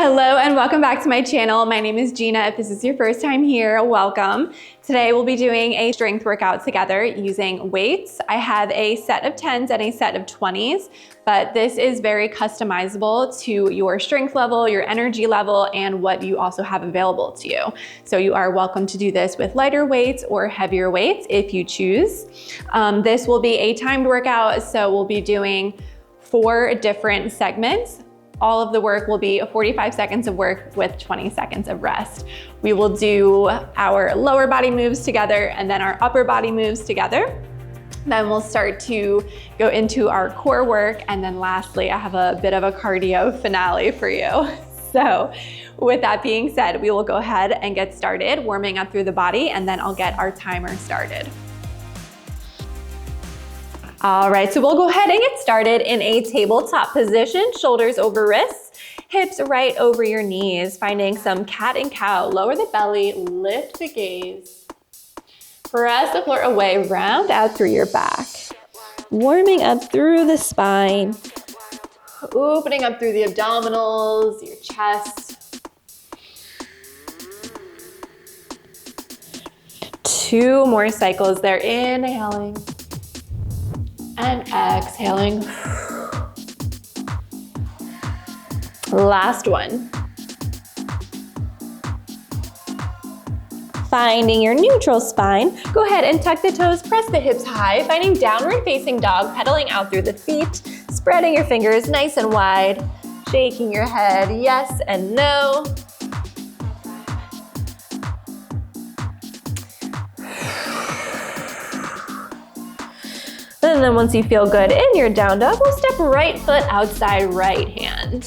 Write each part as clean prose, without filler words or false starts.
Hello and welcome back to my channel. My name is Gina. If this is your first time here, welcome. Today we'll be doing a strength workout together using weights. I have a set of 10s and a set of 20s, but this is very customizable to your strength level, your energy level, and what you also have available to you. So you are welcome to do this with lighter weights or heavier weights if you choose. This will be a timed workout, so we'll be doing 4 different segments. All of the work will be 45 seconds of work with 20 seconds of rest. We will do our lower body moves together and then our upper body moves together. Then we'll start to go into our core work. And then lastly, I have a bit of a cardio finale for you. So with that being said, we will go ahead and get started warming up through the body, and then I'll get our timer started. All right, so we'll go ahead and get started in a tabletop position, shoulders over wrists, hips right over your knees, finding some cat and cow. Lower the belly, lift the gaze. Press the floor away, round out through your back. Warming up through the spine. Opening up through the abdominals, your chest. 2 more cycles there, inhaling. And exhaling. Last one. Finding your neutral spine. Go ahead and tuck the toes, press the hips high, finding downward facing dog, pedaling out through the feet, spreading your fingers nice and wide, shaking your head yes and no. And then once you feel good in your down dog, we'll step right foot outside right hand.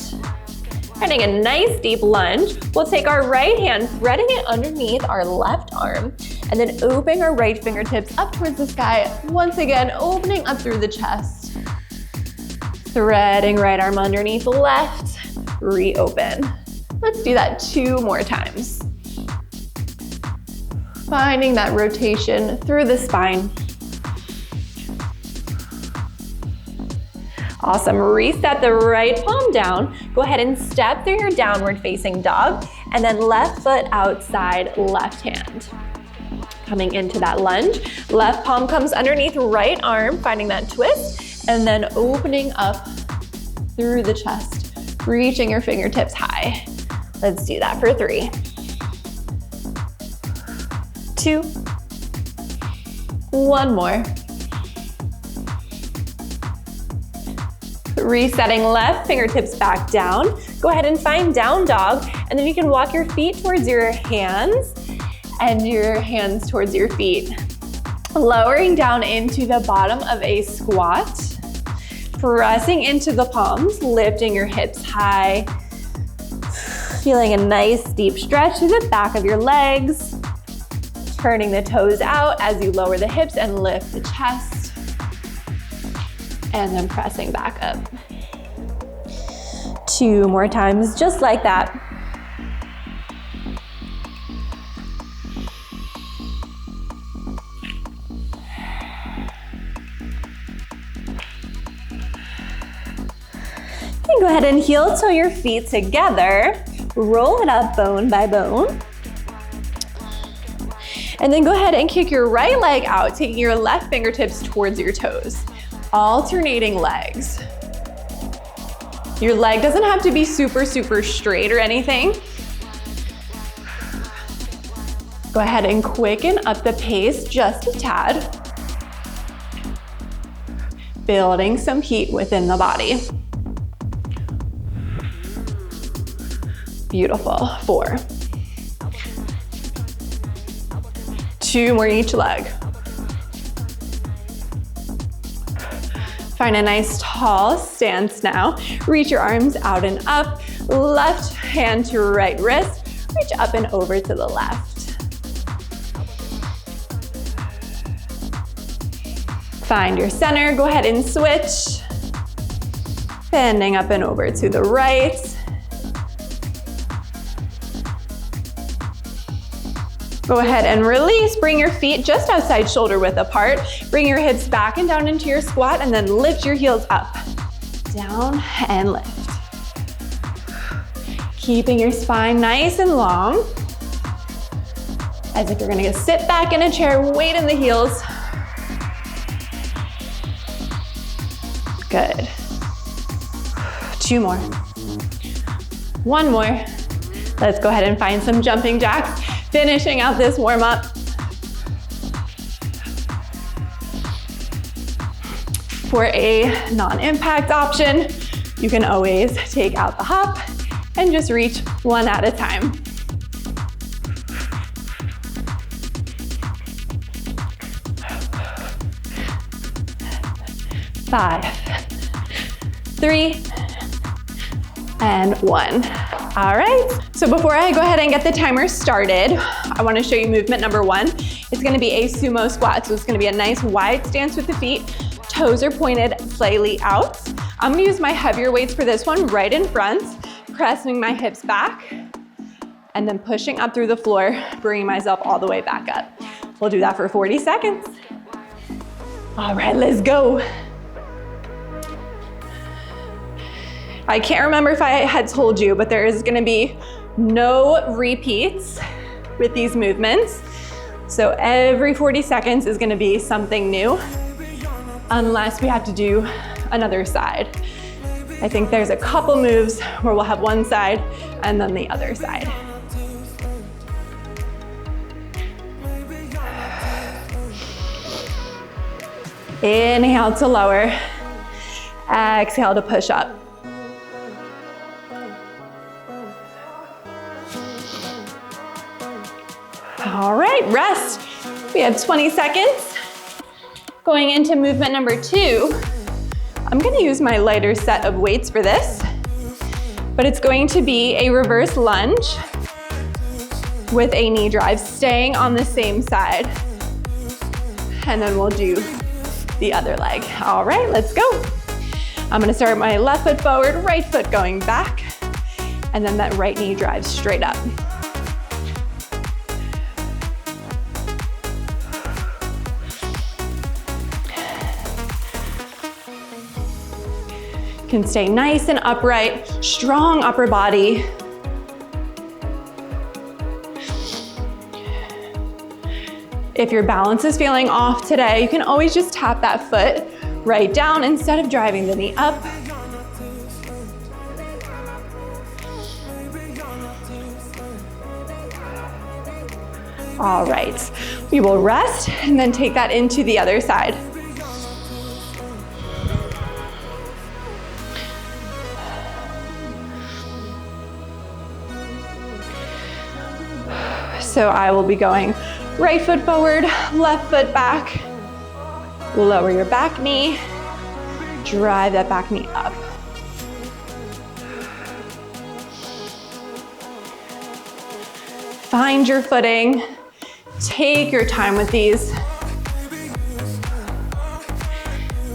Finding a nice deep lunge, we'll take our right hand, threading it underneath our left arm, and then opening our right fingertips up towards the sky. Once again, opening up through the chest. Threading right arm underneath left, reopen. Let's do that 2 more times. Finding that rotation through the spine. Awesome, reset the right palm down. Go ahead and step through your downward facing dog, and then left foot outside left hand. Coming into that lunge, left palm comes underneath right arm, finding that twist, and then opening up through the chest, reaching your fingertips high. Let's do that for 3, 2, 1 more. Resetting left, fingertips back down. Go ahead and find down dog, and then you can walk your feet towards your hands and your hands towards your feet. Lowering down into the bottom of a squat. Pressing into the palms, lifting your hips high. Feeling a nice deep stretch through the back of your legs. Turning the toes out as you lower the hips and lift the chest. And then pressing back up. 2 more times, just like that. And go ahead and heel toe your feet together. Roll it up bone by bone. And then go ahead and kick your right leg out, taking your left fingertips towards your toes. Alternating legs. Your leg doesn't have to be super straight or anything. Go ahead and quicken up the pace just a tad. Building some heat within the body. Beautiful. 4. 2 more each leg. Find a nice tall stance now. Reach your arms out and up. Left hand to right wrist. Reach up and over to the left. Find your center. Go ahead and switch. Bending up and over to the right. Go ahead and release. Bring your feet just outside shoulder width apart. Bring your hips back and down into your squat, and then lift your heels up. Down and lift. Keeping your spine nice and long. As if you're gonna sit back in a chair, weight in the heels. Good. 2 more. 1 more. Let's go ahead and find some jumping jacks, finishing out this warm up. For a non-impact option, you can always take out the hop and just reach 1 at a time. 5, 3, and 1. All right, so before I go ahead and get the timer started, I wanna show you movement number 1. It's gonna be a sumo squat, so it's gonna be a nice wide stance with the feet. Toes are pointed slightly out. I'm gonna use my heavier weights for this one right in front, pressing my hips back, and then pushing up through the floor, bringing myself all the way back up. We'll do that for 40 seconds. All right, let's go. I can't remember if I had told you, but there is gonna be no repeats with these movements. So every 40 seconds is gonna be something new, unless we have to do another side. I think there's a couple moves where we'll have one side and then the other side. Inhale to lower, exhale to push up. All right, rest. We have 20 seconds. Going into movement number 2, I'm gonna use my lighter set of weights for this, but it's going to be a reverse lunge with a knee drive, staying on the same side. And then we'll do the other leg. All right, let's go. I'm gonna start my left foot forward, right foot going back, and then that right knee drives straight up. Can stay nice and upright, strong upper body. If your balance is feeling off today, you can always just tap that foot right down instead of driving the knee up. All right, we will rest and then take that into the other side. So I will be going right foot forward, left foot back, lower your back knee, drive that back knee up. Find your footing, take your time with these.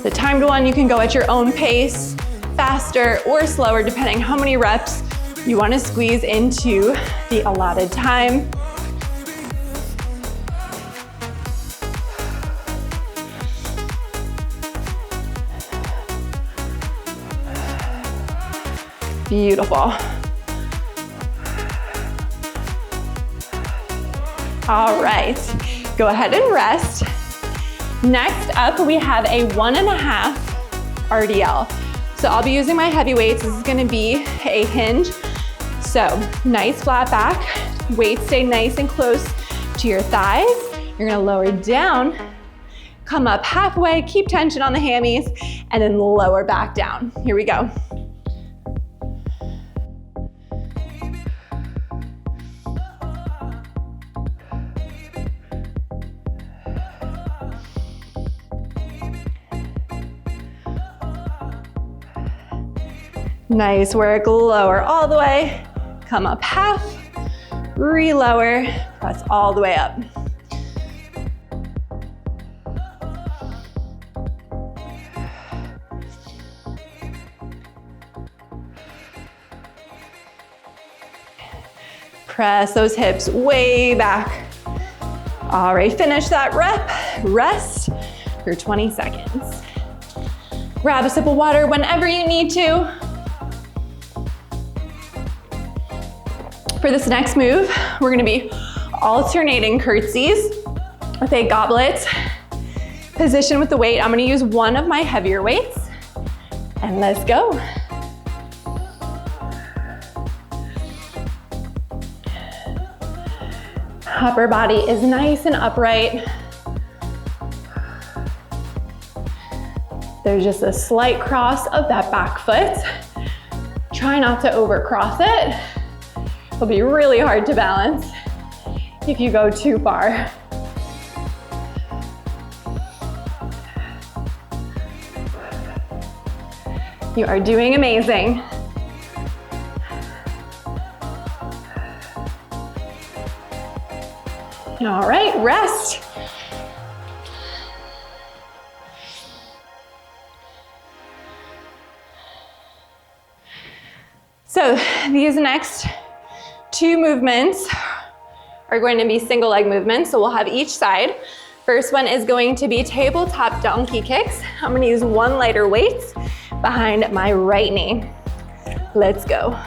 The timed one, you can go at your own pace, faster or slower, depending how many reps you want to squeeze into the allotted time. Beautiful. All right, go ahead and rest. Next up, we have a 1.5 RDL. So I'll be using my heavy weights. This is gonna be a hinge. So nice flat back, weights stay nice and close to your thighs. You're gonna lower down, come up halfway, keep tension on the hammies, and then lower back down. Here we go. Nice work, lower all the way, come up half, re-lower, press all the way up. Press those hips way back. All right, finish that rep, rest for 20 seconds. Grab a sip of water whenever you need to. For this next move, we're gonna be alternating curtsies with a goblet position with the weight. I'm gonna use one of my heavier weights, and let's go. Upper body is nice and upright. There's just a slight cross of that back foot. Try not to overcross it. It'll be really hard to balance if you go too far. You are doing amazing. All right, rest. So these next two movements are going to be single leg movements. So we'll have each side. First one is going to be tabletop donkey kicks. I'm gonna use one lighter weight behind my right knee. Let's go.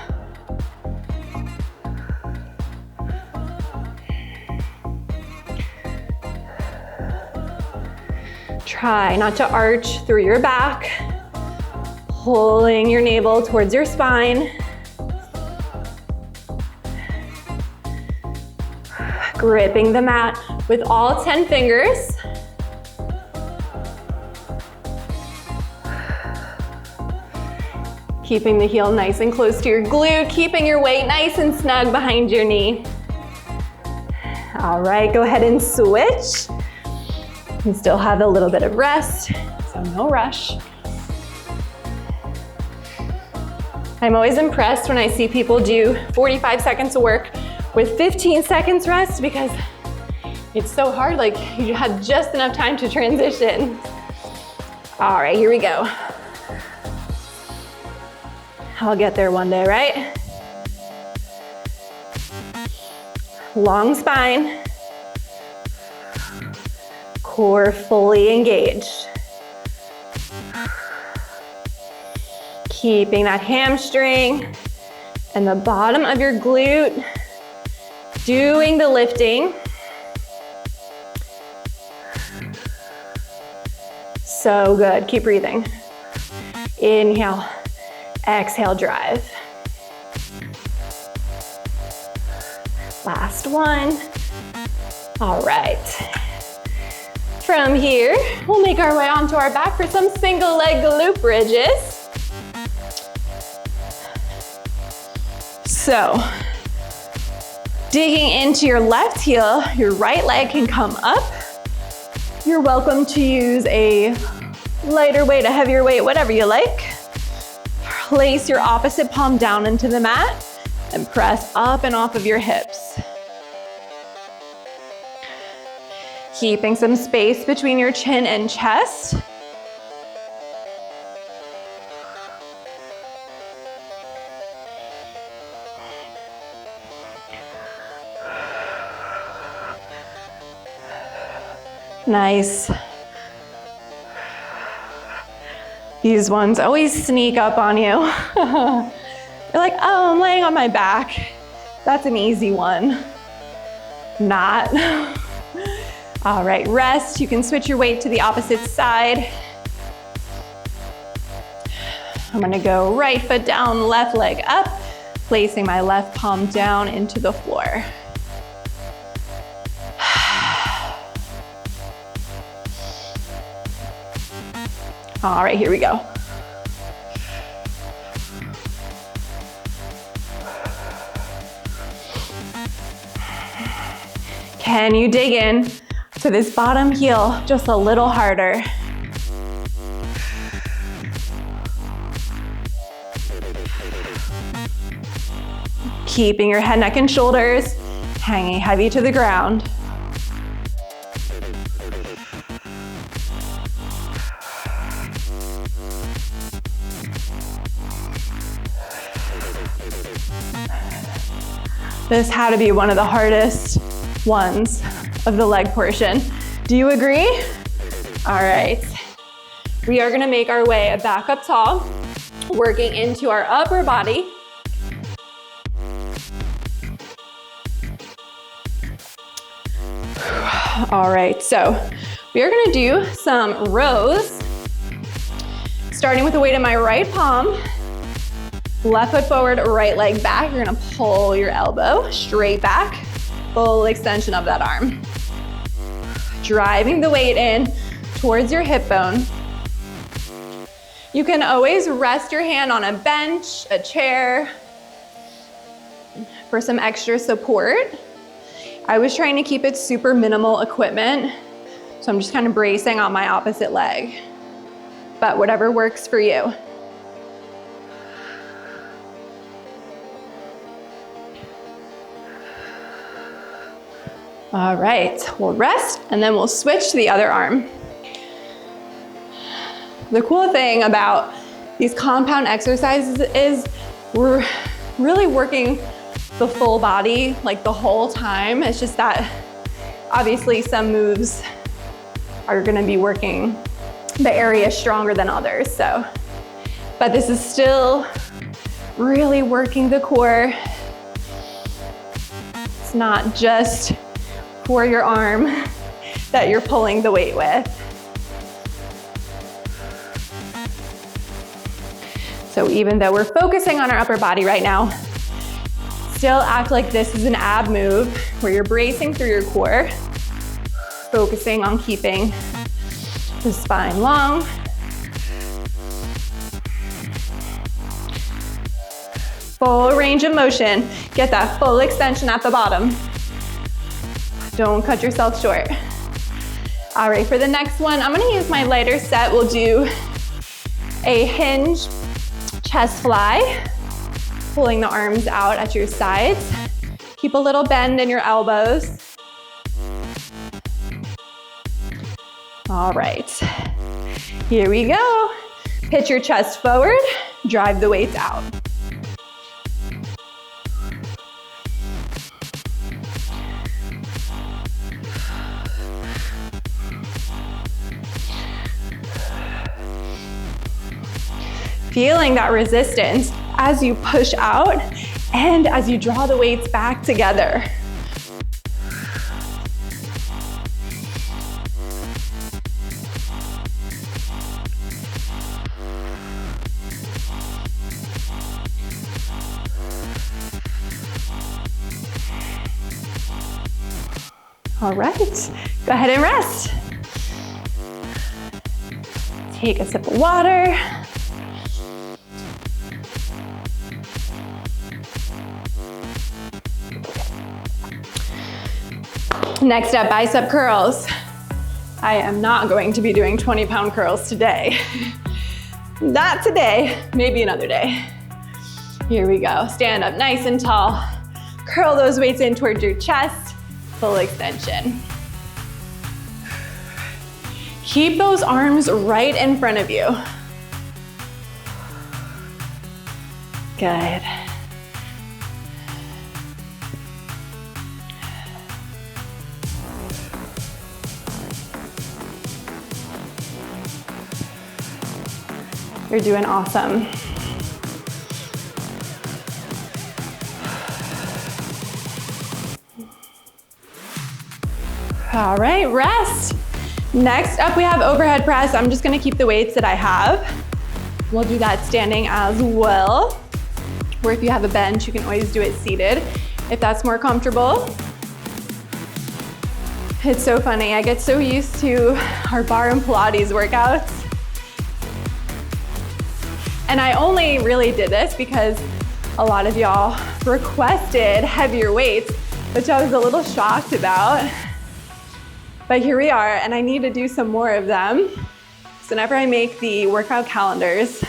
Try not to arch through your back, pulling your navel towards your spine. Gripping the mat with all 10 fingers. Keeping the heel nice and close to your glute, keeping your weight nice and snug behind your knee. All right, go ahead and switch. You still have a little bit of rest, so no rush. I'm always impressed when I see people do 45 seconds of work with 15 seconds rest, because it's so hard, like you had just enough time to transition. All right, here we go. I'll get there one day, right? Long spine. Core fully engaged. Keeping that hamstring and the bottom of your glute doing the lifting. So good, keep breathing. Inhale, exhale, drive. Last one. All right. From here, we'll make our way onto our back for some single leg glute bridges. So, digging into your left heel, your right leg can come up. You're welcome to use a lighter weight, a heavier weight, whatever you like. Place your opposite palm down into the mat and press up and off of your hips. Keeping some space between your chin and chest. Nice. These ones always sneak up on you. You're like, oh, I'm laying on my back. That's an easy one. Not. All right, rest. You can switch your weight to the opposite side. I'm gonna go right foot down, left leg up, placing my left palm down into the floor. All right, here we go. Can you dig in to this bottom heel just a little harder? Keeping your head, neck, and shoulders hanging heavy to the ground. This had to be one of the hardest ones of the leg portion. Do you agree? All right. We are gonna make our way back up tall, working into our upper body. All right, so we are gonna do some rows, starting with the weight in my right palm, left foot forward, right leg back. You're gonna pull your elbow straight back, full extension of that arm. Driving the weight in towards your hip bone. You can always rest your hand on a bench, a chair, for some extra support. I was trying to keep it super minimal equipment, so I'm just kind of bracing on my opposite leg, but whatever works for you. All right, we'll rest and then we'll switch to the other arm. The cool thing about these compound exercises is we're really working the full body like the whole time. It's just that obviously some moves are gonna be working the area stronger than others, so. But this is still really working the core. It's not just for your arm that you're pulling the weight with. So even though we're focusing on our upper body right now, still act like this is an ab move where you're bracing through your core, focusing on keeping the spine long. Full range of motion. Get that full extension at the bottom. Don't cut yourself short. All right, for the next one, I'm gonna use my lighter set. We'll do a hinge chest fly, pulling the arms out at your sides. Keep a little bend in your elbows. All right, here we go. Pitch your chest forward, drive the weights out. Feeling that resistance as you push out and as you draw the weights back together. All right, go ahead and rest. Take a sip of water. Next up, bicep curls. I am not going to be doing 20-pound curls today. Not today, maybe another day. Here we go, stand up nice and tall. Curl those weights in towards your chest, full extension. Keep those arms right in front of you. Good. You're doing awesome. All right, rest. Next up, we have overhead press. I'm just gonna keep the weights that I have. We'll do that standing as well. Or if you have a bench, you can always do it seated if that's more comfortable. It's so funny, I get so used to our bar and Pilates workouts. And I only really did this because a lot of y'all requested heavier weights, which I was a little shocked about. But here we are, and I need to do some more of them. So whenever I make the workout calendars,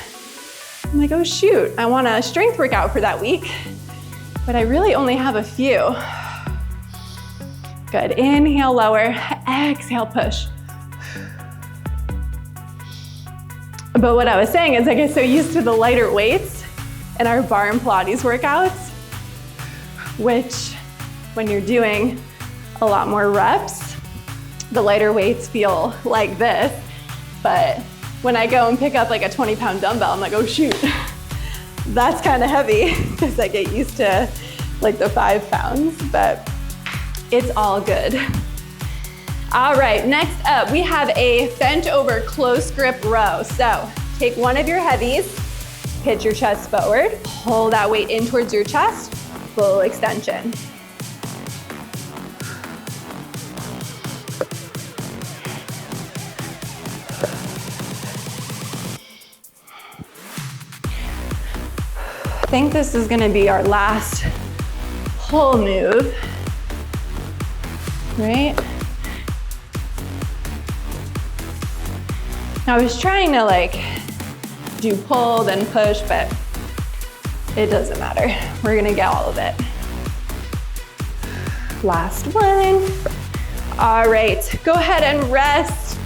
I'm like, oh shoot, I want a strength workout for that week, but I really only have a few. Good, inhale, lower, exhale, push. But what I was saying is I get so used to the lighter weights in our bar and Pilates workouts, which when you're doing a lot more reps, the lighter weights feel like this. But when I go and pick up like a 20-pound dumbbell, I'm like, oh shoot, that's kind of heavy because I get used to like the 5 pounds, but it's all good. All right, next up, we have a bent over close grip row. So take one of your heavies, pitch your chest forward, pull that weight in towards your chest, full extension. I think this is gonna be our last pull move, right? I was trying to like do pull, then push, but it doesn't matter. We're gonna get all of it. Last one. All right, go ahead and rest.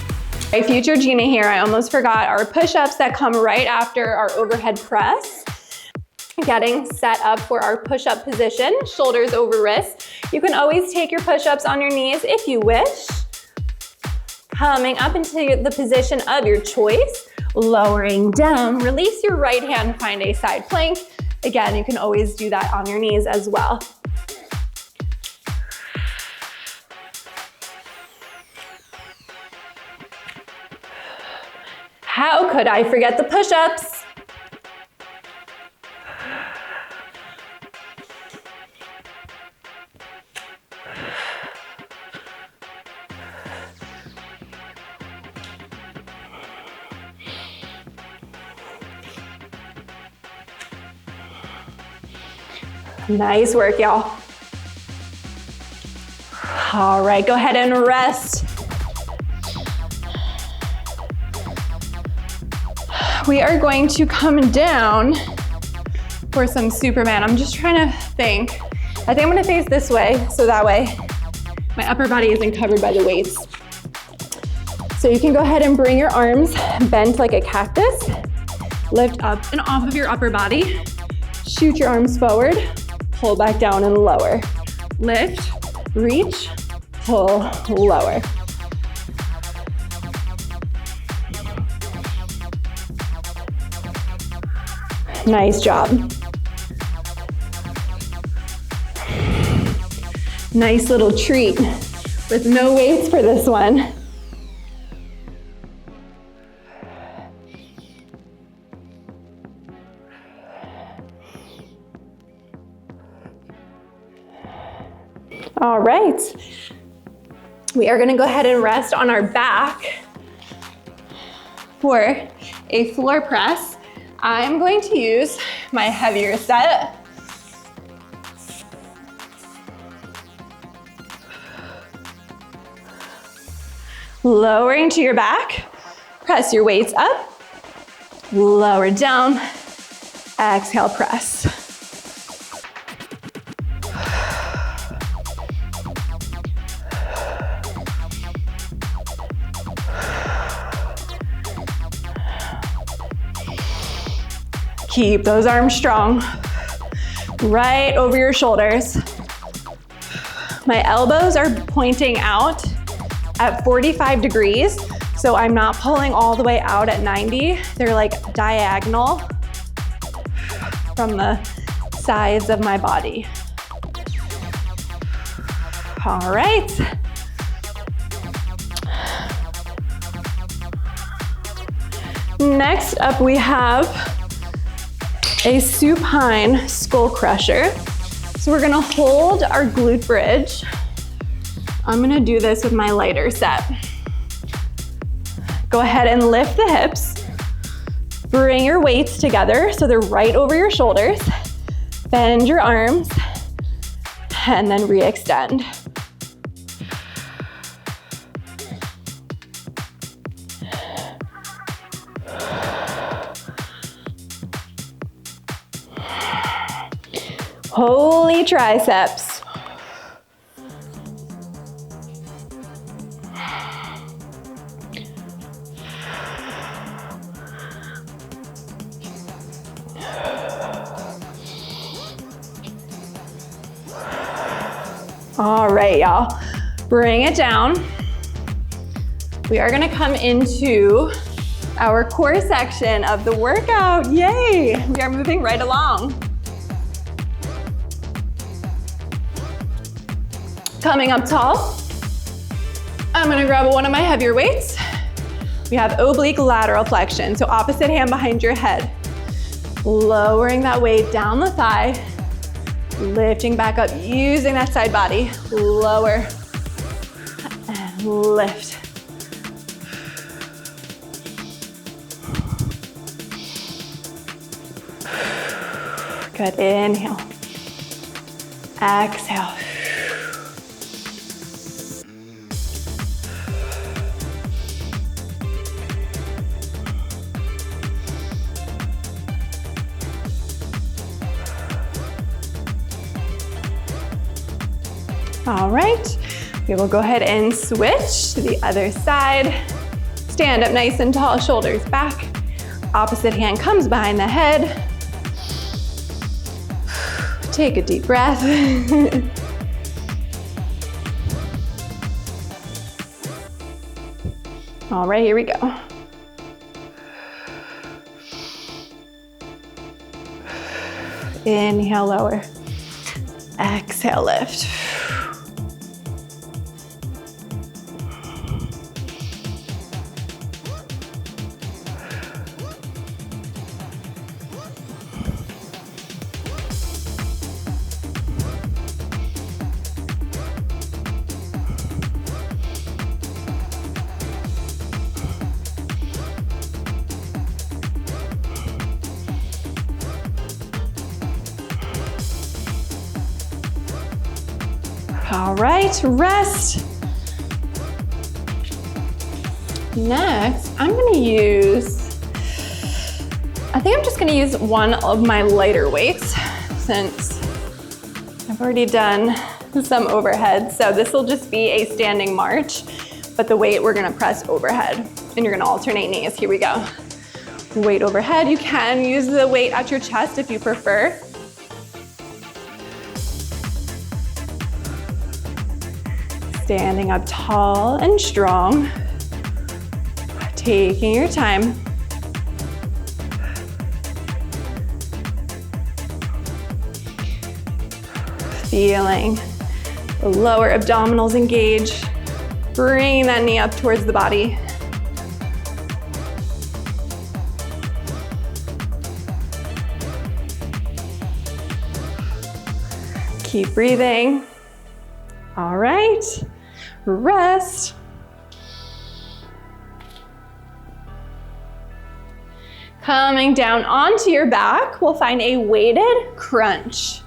Hey, future Gina here. I almost forgot our push-ups that come right after our overhead press. Getting set up for our push-up position, shoulders over wrists. You can always take your push-ups on your knees if you wish. Coming up into the position of your choice, lowering down, release your right hand, find a side plank. Again, you can always do that on your knees as well. How could I forget the push-ups? Nice work, y'all. All right, go ahead and rest. We are going to come down for some Superman. I'm just trying to think. I think I'm gonna face this way, so that way my upper body isn't covered by the weights. So you can go ahead and bring your arms bent like a cactus. Lift up and off of your upper body. Shoot your arms forward. Pull back down and lower. Lift, reach, pull, lower. Nice job. Nice little treat with no weights for this one. All right, we are gonna go ahead and rest on our back for a floor press. I'm going to use my heavier set. Lowering to your back, press your weights up, lower down, exhale, press. Keep those arms strong, right over your shoulders. My elbows are pointing out at 45 degrees, so I'm not pulling all the way out at 90. They're like diagonal from the sides of my body. All right. Next up, we have a supine skull crusher. So we're gonna hold our glute bridge. I'm gonna do this with my lighter set. Go ahead and lift the hips. Bring your weights together so they're right over your shoulders. Bend your arms and then re-extend. Holy triceps. All right, y'all, bring it down. We are gonna come into our core section of the workout. Yay, we are moving right along. Coming up tall, I'm gonna grab one of my heavier weights. We have oblique lateral flexion, so opposite hand behind your head. Lowering that weight down the thigh, lifting back up, using that side body. Lower and lift. Good, inhale. Exhale. All right, we will go ahead and switch to the other side. Stand up nice and tall, shoulders back. Opposite hand comes behind the head. Take a deep breath. All right, here we go. Inhale, lower. Exhale, lift. All right, rest. Next, I think I'm just gonna use one of my lighter weights since I've already done some overhead. So this will just be a standing march, but the weight we're gonna press overhead and you're gonna alternate knees. Here we go. Weight overhead. You can use the weight at your chest if you prefer. Standing up tall and strong, taking your time. Feeling the lower abdominals engage, bringing that knee up towards the body. Keep breathing. All right. Rest. Coming down onto your back, we'll find a weighted crunch.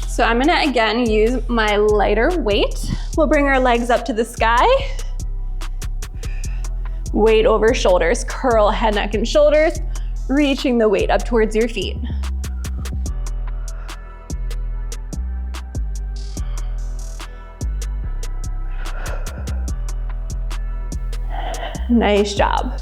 So I'm gonna again use my lighter weight. We'll bring our legs up to the sky. Weight over shoulders, curl head, neck, and shoulders, reaching the weight up towards your feet. Nice job.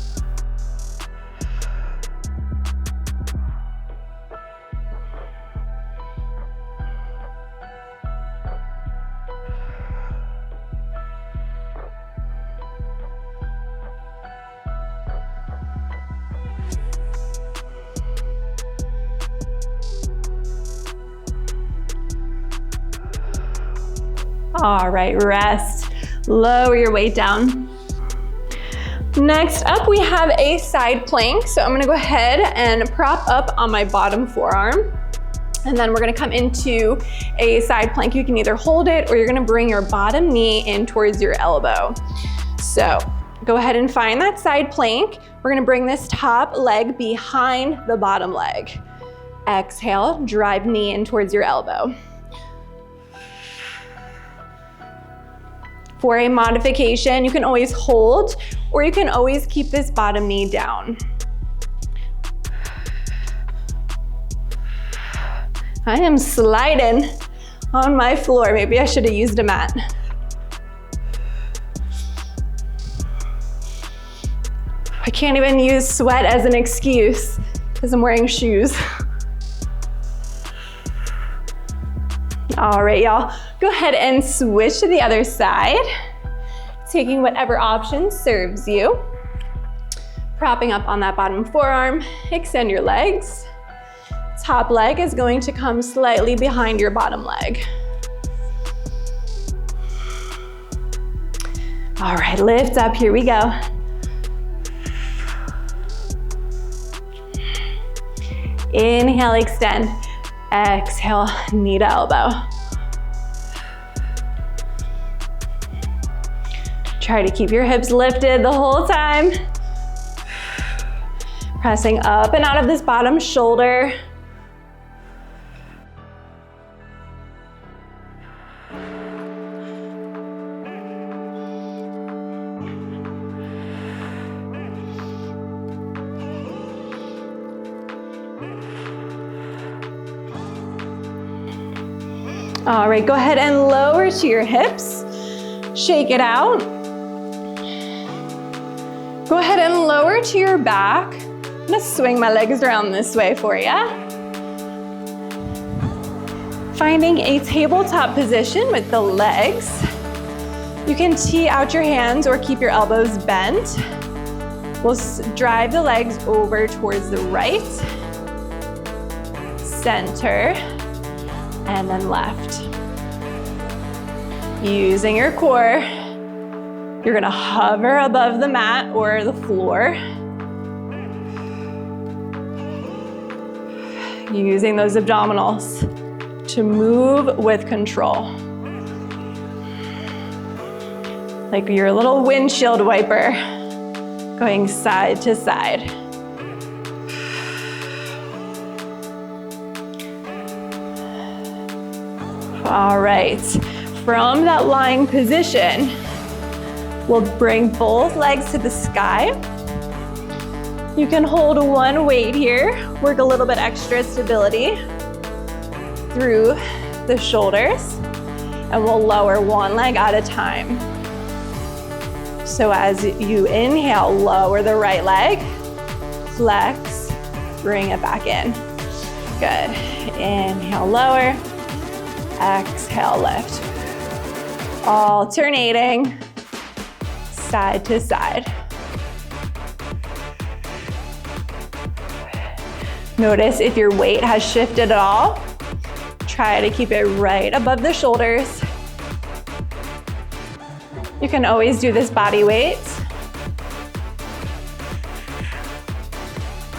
All right, rest. Lower your weight down. Next up, we have a side plank. So I'm gonna go ahead and prop up on my bottom forearm. And then we're gonna come into a side plank. You can either hold it or you're gonna bring your bottom knee in towards your elbow. So go ahead and find that side plank. We're gonna bring this top leg behind the bottom leg. Exhale, drive knee in towards your elbow. For a modification, you can always hold, or you can always keep this bottom knee down. I am sliding on my floor. Maybe I should have used a mat. I can't even use sweat as an excuse because I'm wearing shoes. All right, y'all, go ahead and switch to the other side, taking whatever option serves you. Propping up on that bottom forearm, extend your legs. Top leg is going to come slightly behind your bottom leg. All right, lift up, here we go. Inhale, extend. Exhale, knee to elbow. Try to keep your hips lifted the whole time. Pressing up and out of this bottom shoulder. All right, go ahead and lower to your hips. Shake it out. Go ahead and lower to your back. I'm gonna swing my legs around this way for you. Finding a tabletop position with the legs. You can tee out your hands or keep your elbows bent. We'll drive the legs over towards the right, center, and then left. Using your core, you're gonna hover above the mat or the floor. Using those abdominals to move with control. Like your little windshield wiper, going side to side. All right, from that lying position, we'll bring both legs to the sky. You can hold one weight here, work a little bit extra stability through the shoulders, and we'll lower one leg at a time. So as you inhale, lower the right leg, flex, bring it back in. Good, inhale, lower. Exhale, lift. Alternating side to side. Notice if your weight has shifted at all. Try to keep it right above the shoulders. You can always do this body weight.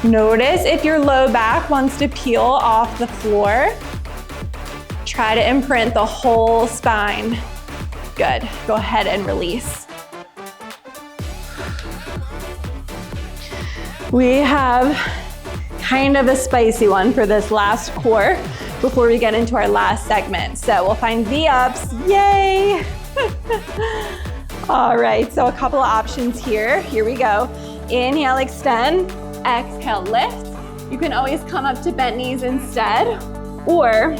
Notice if your low back wants to peel off the floor. Try to imprint the whole spine. Good, go ahead and release. We have kind of a spicy one for this last core before we get into our last segment. So we'll find V-ups, yay! All right, so a couple of options here. Here we go. Inhale, extend, exhale, lift. You can always come up to bent knees instead, or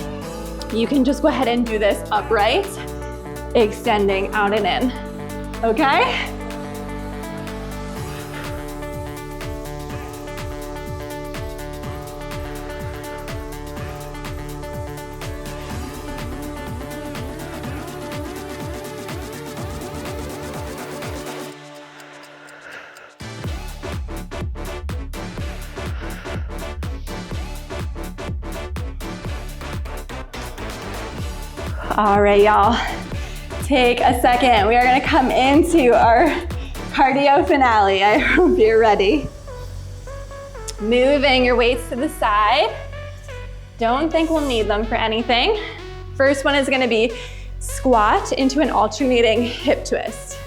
you can just go ahead and do this upright, extending out and in, okay? All right, y'all, take a second. We are gonna come into our cardio finale. I hope you're ready. Moving your weights to the side. Don't think we'll need them for anything. First one is gonna be squat into an alternating hip twist.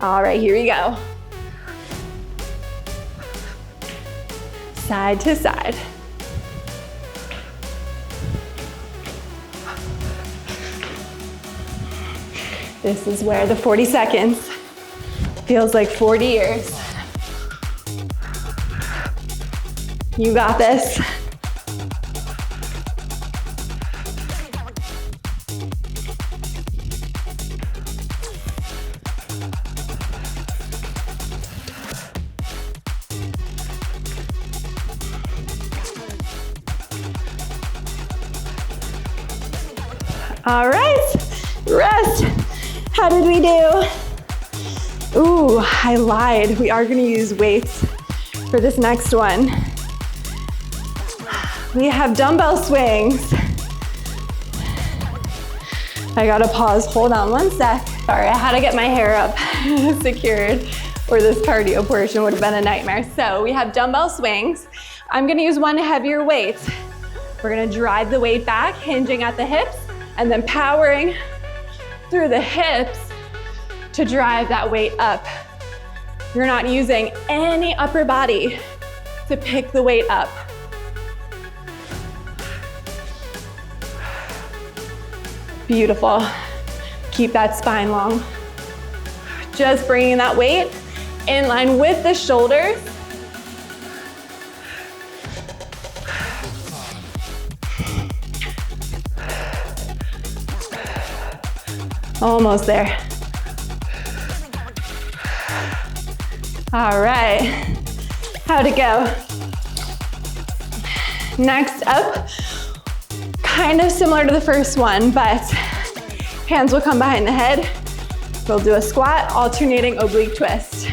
All right, here we go. Side to side. This is where the 40 seconds feels like 40 years. You got this. All right, rest. How did we do? Ooh, I lied. We are gonna use weights for this next one. We have dumbbell swings. I gotta pause, hold on one sec. Sorry, I had to get my hair up secured, or this cardio portion would have been a nightmare. So we have dumbbell swings. I'm gonna use one heavier weight. We're gonna drive the weight back, hinging at the hips, and then powering through the hips to drive that weight up. You're not using any upper body to pick the weight up. Beautiful. Keep that spine long. Just bringing that weight in line with the shoulders. Almost there. All right, how'd it go? Next up, kind of similar to the first one, but hands will come behind the head. We'll do a squat, alternating oblique twist.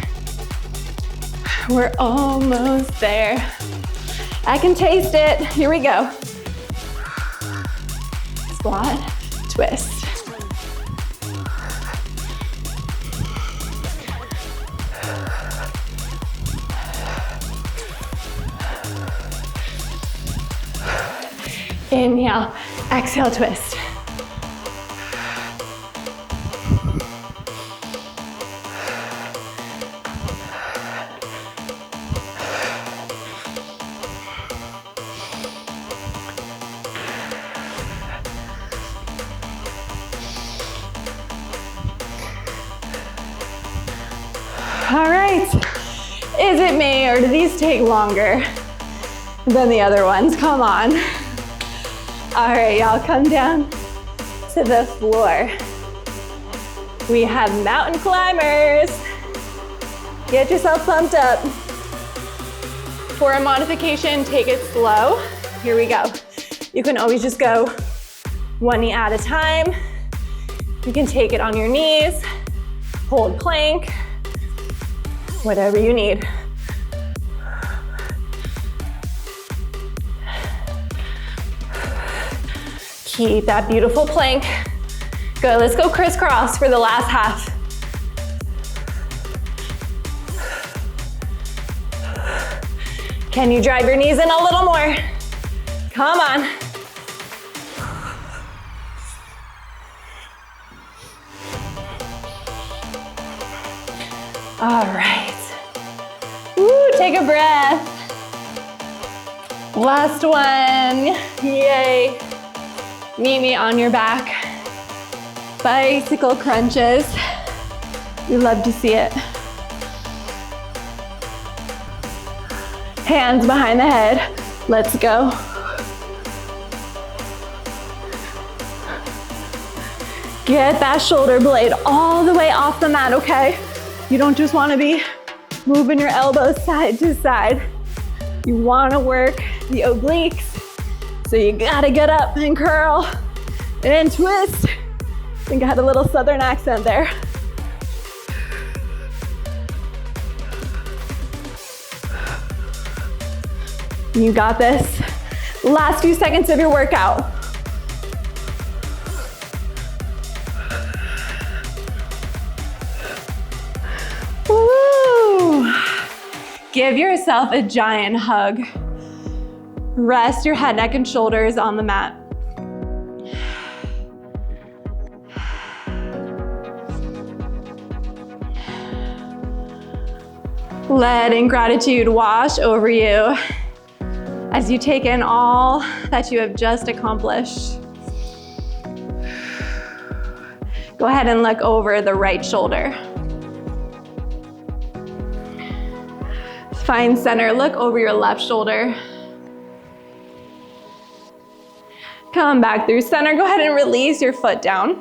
We're almost there. I can taste it. Here we go. Squat, twist. Inhale, exhale, twist. All right, is it me or do these take longer than the other ones? Come on. All right, y'all, come down to the floor. We have mountain climbers. Get yourself pumped up. For a modification, take it slow. Here we go. You can always just go one knee at a time. You can take it on your knees, hold plank, whatever you need. Keep that beautiful plank. Good, let's go crisscross for the last half. Can you drive your knees in a little more? Come on. All right. Woo, take a breath. Last one, yay. Meet me on your back. Bicycle crunches. We love to see it. Hands behind the head. Let's go. Get that shoulder blade all the way off the mat, okay? You don't just want to be moving your elbows side to side. You want to work the obliques. So you gotta get up and curl and twist. I think I had a little southern accent there. You got this. Last few seconds of your workout. Woo! Give yourself a giant hug. Rest your head, neck, and shoulders on the mat. Letting gratitude wash over you as you take in all that you have just accomplished. Go ahead and look over the right shoulder. Find center, look over your left shoulder. Come back through center. Go ahead and release your foot down.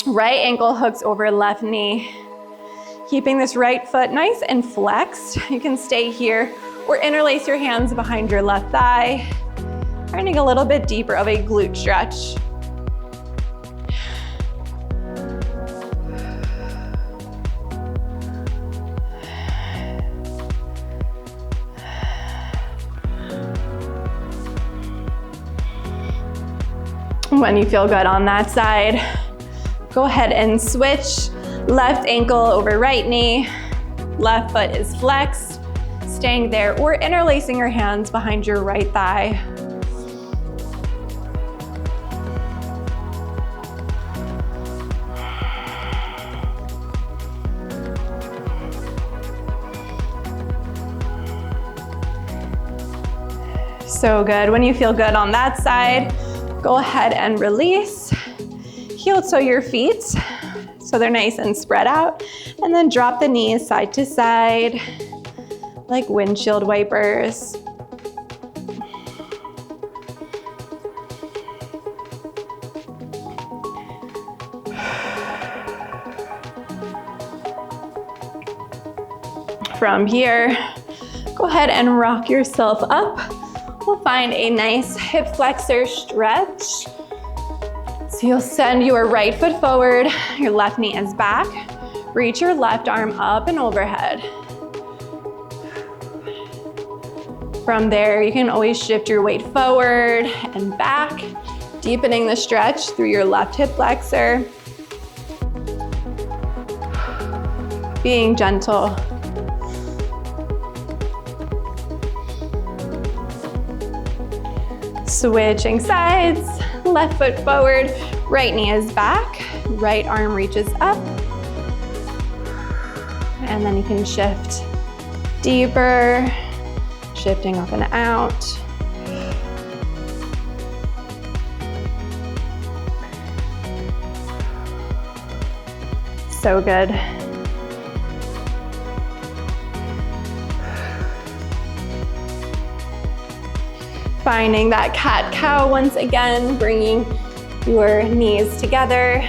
Right ankle hooks over left knee. Keeping this right foot nice and flexed. You can stay here or interlace your hands behind your left thigh. Finding a little bit deeper of a glute stretch. When you feel good on that side, go ahead and switch Left ankle over right knee, left foot is flexed, staying there, or interlacing your hands behind your right thigh. So good. When you feel good on that side, go ahead and release. Heel toe your feet so they're nice and spread out, and then drop the knees side to side like windshield wipers. From here, go ahead and rock yourself up. We'll find a nice hip flexor stretch. So you'll send your right foot forward, your left knee is back. Reach your left arm up and overhead. From there, you can always shift your weight forward and back, deepening the stretch through your left hip flexor. Being gentle. Switching sides, left foot forward, right knee is back, right arm reaches up, and then you can shift deeper, shifting up and out. So good. Finding that cat-cow once again, bringing your knees together,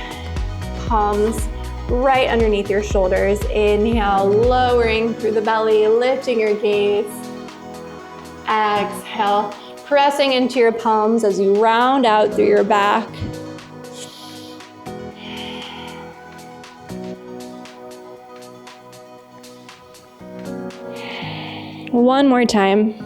palms right underneath your shoulders. Inhale, lowering through the belly, lifting your gaze. Exhale, pressing into your palms as you round out through your back. One more time.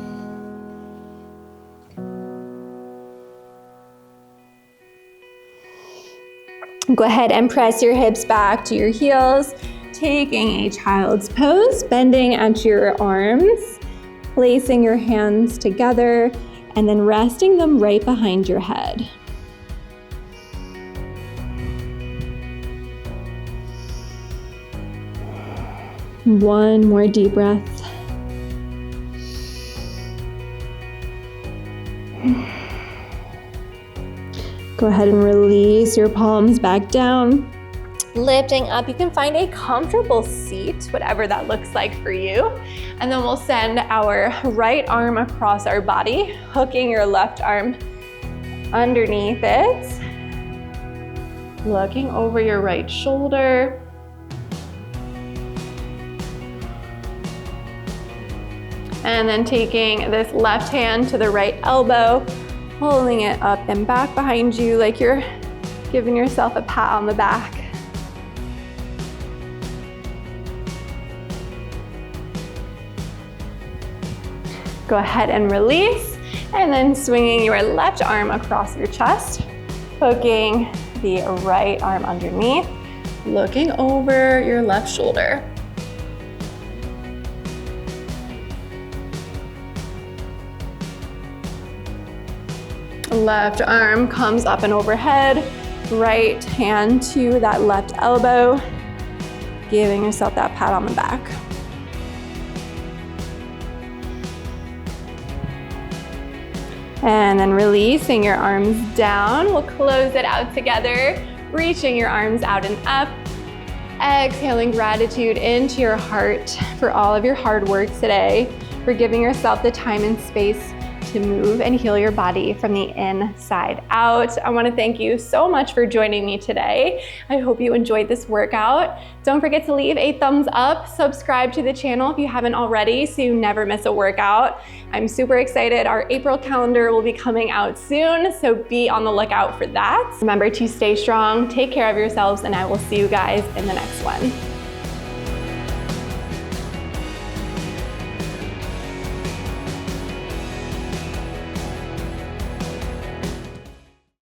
Go ahead and press your hips back to your heels, taking a child's pose, bending at your arms, placing your hands together, and then resting them right behind your head. One more deep breath. Go ahead and release your palms back down. Lifting up, you can find a comfortable seat, whatever that looks like for you. And then we'll send our right arm across our body, hooking your left arm underneath it. Looking over your right shoulder. And then taking this left hand to the right elbow, pulling it up and back behind you like you're giving yourself a pat on the back. Go ahead and release, and then swinging your left arm across your chest, hooking the right arm underneath, looking over your left shoulder. Left arm comes up and overhead, right hand to that left elbow, giving yourself that pat on the back. And then releasing your arms down. We'll close it out together, reaching your arms out and up. Exhaling gratitude into your heart for all of your hard work today, for giving yourself the time and space to move and heal your body from the inside out. I want to thank you so much for joining me today. I hope you enjoyed this workout. Don't forget to leave a thumbs up, subscribe to the channel if you haven't already so you never miss a workout. I'm super excited. Our April calendar will be coming out soon, so be on the lookout for that. Remember to stay strong, take care of yourselves, and I will see you guys in the next one.